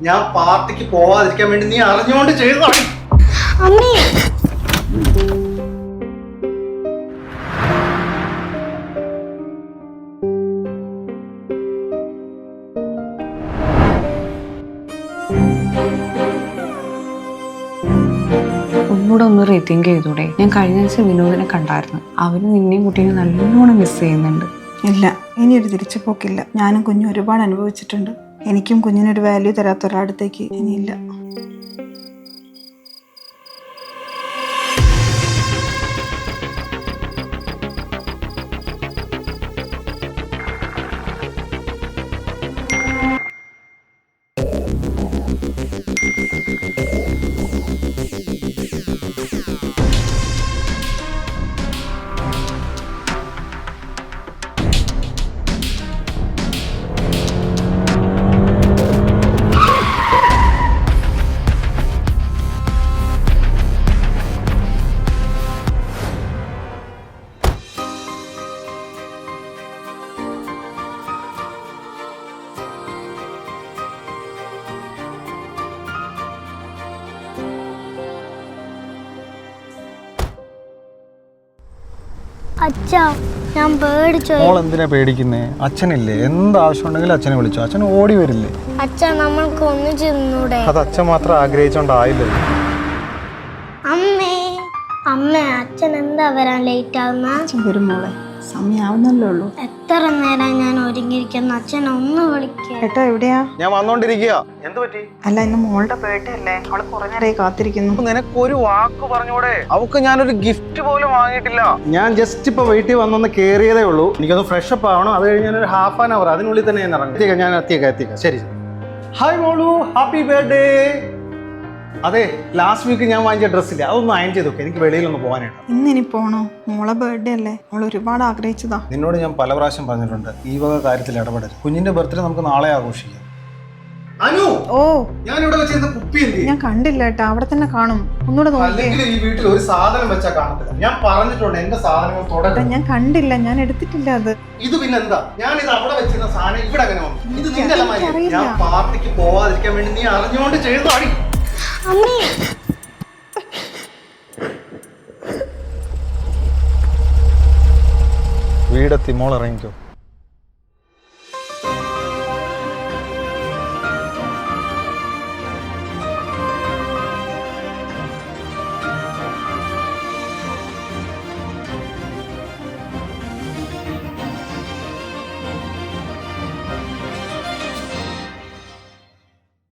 ഞാൻ പാർട്ടിക്ക് പോവാതിരിക്കാൻ വേണ്ടി നീ അറിഞ്ഞുകൊണ്ട് ചെയ്തതാണ്. അമ്മേ ഒന്നുകൂടെ ഒന്ന് റീതിങ്ക് ചെയ്തൂടെ? ഞാൻ കഴിഞ്ഞ ദിവസം വിനോദിനെ കണ്ടായിരുന്നു. അവന് നിന്നെയും കുട്ടീനെ നല്ലോണം മിസ് ചെയ്യുന്നുണ്ട്. ഇല്ല, ഇനിയൊരു തിരിച്ചു പോക്കില്ല. ഞാനും കുഞ്ഞും ഒരുപാട് അനുഭവിച്ചിട്ടുണ്ട്. എനിക്കും കുഞ്ഞിനൊരു വാല്യൂ തരാത്ത ഒരാടത്തേക്ക് ഇനിയില്ല. അച്ഛാ, ഞാൻ പേടിച്ചു. മോൾ എന്തിനാ പേടിക്കുന്നേ? അച്ഛനില്ലേ, എന്താവശ്യം ഉണ്ടെങ്കിലും അച്ഛനെ വിളിച്ചു, അച്ഛൻ ഓടി വരില്ലേ? അച്ഛാ, നമ്മൾക്ക് ഒന്നിച്ചു നിന്നൂടെ? അത് അച്ഛൻ മാത്രം ആഗ്രഹിച്ചോണ്ടായില്ലല്ലോ. അമ്മേ അമ്മേ, അച്ഛൻ എന്താ വരാൻ ലേറ്റ് ആവുന്ന? അച്ഛൻ വരും മോളെ, സമയാവുന്നല്ലേ ഉള്ളൂ. എത്ര നേരം ഞാൻ ഒരുങ്ങിയിരിക്കുന്നു. അച്ഛൻ ഒന്ന് വിളിക്കുക. ഏട്ടാ എവിടെയാ? ഞാൻ വന്നോണ്ടിരിക്കുക. എന്ത് പറ്റി? അല്ല, ഇന്ന് മോളുടെ ബർത്ത്ഡേ അല്ലേ? അവള് കുറെ നേരമായി കാത്തിരിക്കുന്നു. നിനക്കൊരു വാക്ക് പറഞ്ഞൂടെ? അവക്ക് ഞാനൊരു ഗിഫ്റ്റ് പോലും വാങ്ങിയിട്ടില്ല. ഞാൻ ജസ്റ്റ് ഇപ്പൊ വീട്ടിൽ വന്നൊന്ന് കേറിയതേ ഉള്ളൂ. എനിക്കൊന്ന് ഫ്രഷ് അപ്പ് ആവണം. അത് കഴിഞ്ഞ് ഒരു ഹാഫ് ആൻ അവർ അതിനുള്ളിൽ തന്നെ ഞാൻ ഇറങ്ങും. ഞാൻ എത്തിയേക്കാം. ശരി. ഹായ് മോളു, ഹാപ്പി ബർത്ത്ഡേ. അതെ, ലാസ്റ്റ് വീക്ക് ഞാൻ വാങ്ങിച്ച ഡ്രസ്സില്ല, അതൊന്ന് അയൺ ചെയ്തു. എനിക്ക് വെളിയിലൊന്ന് പോകാനായിട്ട്. ഇന്നിനി പോണോ? മോളെ ബർത്ത്ഡേ അല്ലേ? അവൾ ഒരുപാട് ആഗ്രഹിച്ചതാ. നിന്നോട് ഞാൻ പല പ്രാവശ്യം പറഞ്ഞിട്ടുണ്ട്, ഈ വക കാര്യത്തിൽ ഇടപെടരുത്. കുഞ്ഞിന്റെ ബർത്ത്ഡേ നമുക്ക് നാളെ ആഘോഷിക്കാം. അനു, ഓ, ഞാൻ ഇവിടെ വെച്ചിരുന്ന കുപ്പി എന്ത്? ഞാൻ കണ്ടില്ല ഏട്ടാ, അവിടെ തന്നെ കാണും. ഒന്നുകൂടെ നോക്കിയേ. ഈ വീട്ടിൽ ഒരു സാധനം വെച്ചാ കാണത്തില്ല. ഞാൻ പറഞ്ഞിട്ടുണ്ട് എന്റെ സാധനങ്ങൾ തുടരും. ഞാൻ കണ്ടില്ല, ഞാൻ എടുത്തിട്ടില്ല അത്. ഇത് പിന്നെന്താ? ഞാൻ ഇത് അവിടെ വെച്ചിരുന്ന സാധനം ഇവിടെ അങ്ങനെ വന്നു. ഇത് നിന്റെ അലമാരി. എനിക്കറിയില്ല. ഞാൻ പാർട്ടിക്ക് പോവാതിരിക്കാൻ വേണ്ടി നീ അറിഞ്ഞുകൊണ്ട് ചെയ്തതാടി. അമ്മേ വീടെത്തി, മോൾ ഇറങ്ങിക്കോ.